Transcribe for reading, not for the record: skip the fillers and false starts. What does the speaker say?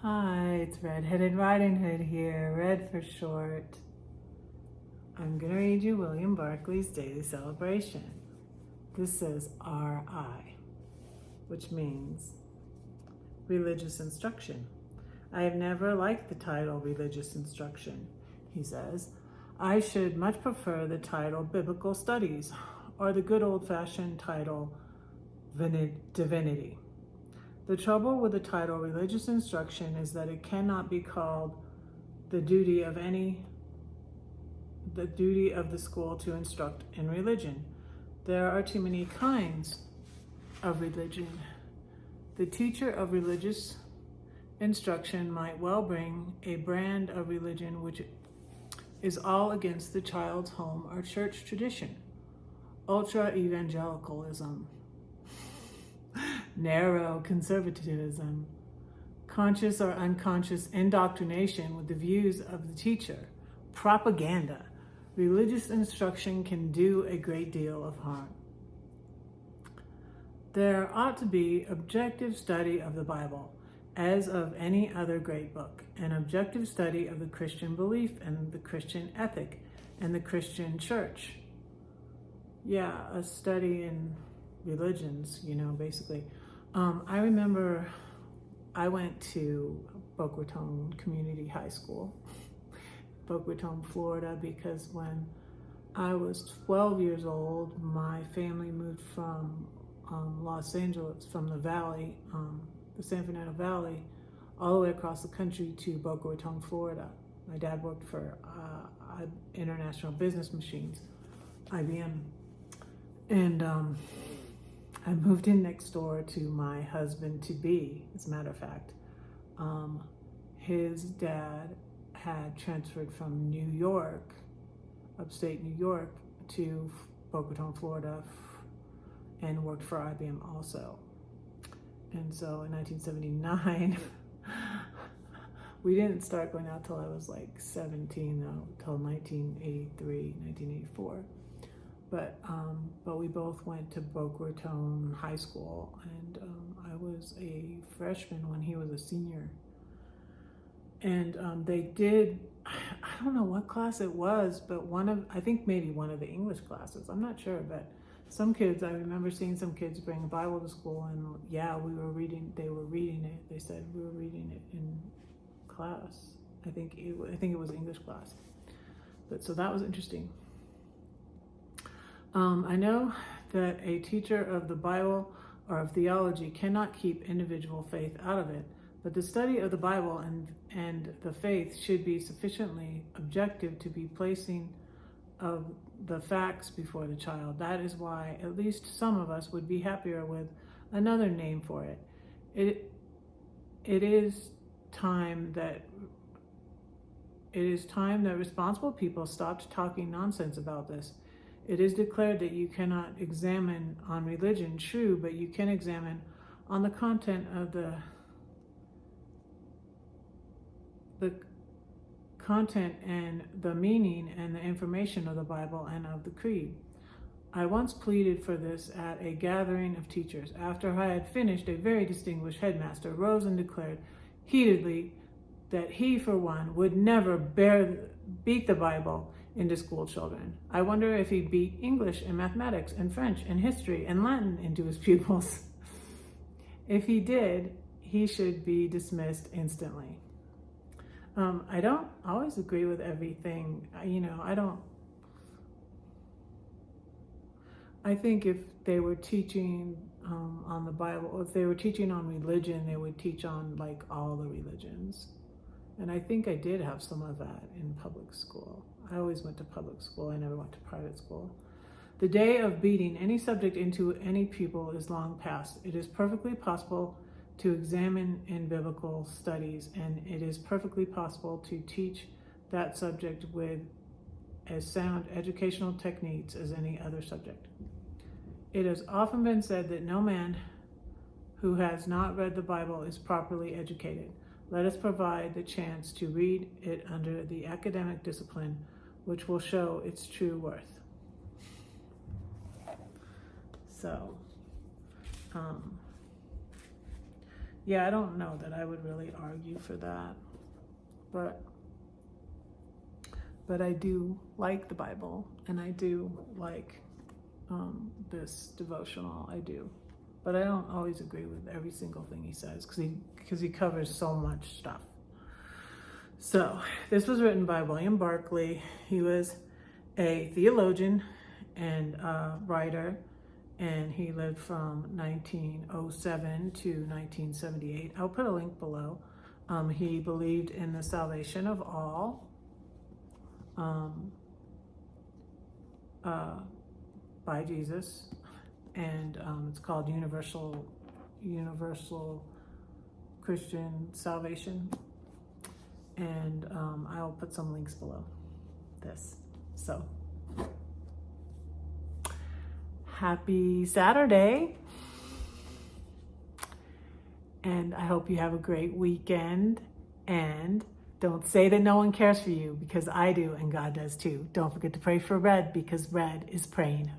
Hi, it's Red-Headed Riding Hood here, Red for short. I'm going to read you William Barclay's daily celebration. This says RI, which means religious instruction. I have never liked the title religious instruction, he says. I should much prefer the title biblical studies or the good old-fashioned title divinity. The trouble with the title religious instruction is that it cannot be called the duty of the school to instruct in religion. There are too many kinds of religion. The teacher of religious instruction might well bring a brand of religion which is all against the child's home or church tradition. Ultra-evangelicalism, narrow conservatism, conscious or unconscious indoctrination with the views of the teacher, propaganda. Religious instruction can do a great deal of harm. There ought to be objective study of the Bible, as of any other great book, an objective study of the Christian belief and the Christian ethic and the Christian church. Yeah, a study in religions, basically. I remember I went to Boca Raton Community High School, Boca Raton, Florida, because when I was 12 years old, my family moved from Los Angeles, from the valley, the San Fernando Valley, all the way across the country to Boca Raton, Florida. My dad worked for International Business Machines, IBM. And I moved in next door to my husband-to-be, as a matter of fact. His dad had transferred from New York, upstate New York, to Boca Raton, Florida, and worked for IBM also. And so in 1979, we didn't start going out till I was like 17, though, till 1983, 1984. But we both went to Boca Raton High School, and I was a freshman when he was a senior. And they did, I don't know what class it was, but I think maybe one of the English classes, I'm not sure, but some kids, I remember seeing some kids bring a Bible to school, and yeah, they were reading it. They said we were reading it in class. I think it was English class. But so that was interesting. I know that a teacher of the Bible or of theology cannot keep individual faith out of it, but the study of the Bible and the faith should be sufficiently objective to be placing of the facts before the child. That is why at least some of us would be happier with another name for it. It is time that responsible people stopped talking nonsense about this. It is declared that you cannot examine on religion, true, but you can examine on the content of the content and the meaning and the information of the Bible and of the creed. I once pleaded for this at a gathering of teachers. After I had finished, a very distinguished headmaster rose and declared heatedly that he, for one, would never beat the Bible into school children. I wonder if he beat English and mathematics and French and history and Latin into his pupils. If he did, he should be dismissed instantly. I don't always agree with everything. I think if they were teaching on the Bible, or if they were teaching on religion, they would teach on like all the religions. And I think I did have some of that in public school. I always went to public school. I never went to private school. The day of beating any subject into any pupil is long past. It is perfectly possible to examine in biblical studies, and it is perfectly possible to teach that subject with as sound educational techniques as any other subject. It has often been said that no man who has not read the Bible is properly educated. Let us provide the chance to read it under the academic discipline, which will show its true worth. So, yeah, I don't know that I would really argue for that, but I do like the Bible, and I do like this devotional. I do, but I don't always agree with every single thing he says because he covers so much stuff. So this was written by William Barclay. He was a theologian and a writer, and he lived from 1907 to 1978. I'll put a link below. He believed in the salvation of all by Jesus, and it's called universal Christian salvation. And I'll put some links below this. So, happy Saturday. And I hope you have a great weekend. And don't say that no one cares for you, because I do, and God does too. Don't forget to pray for Red, because Red is praying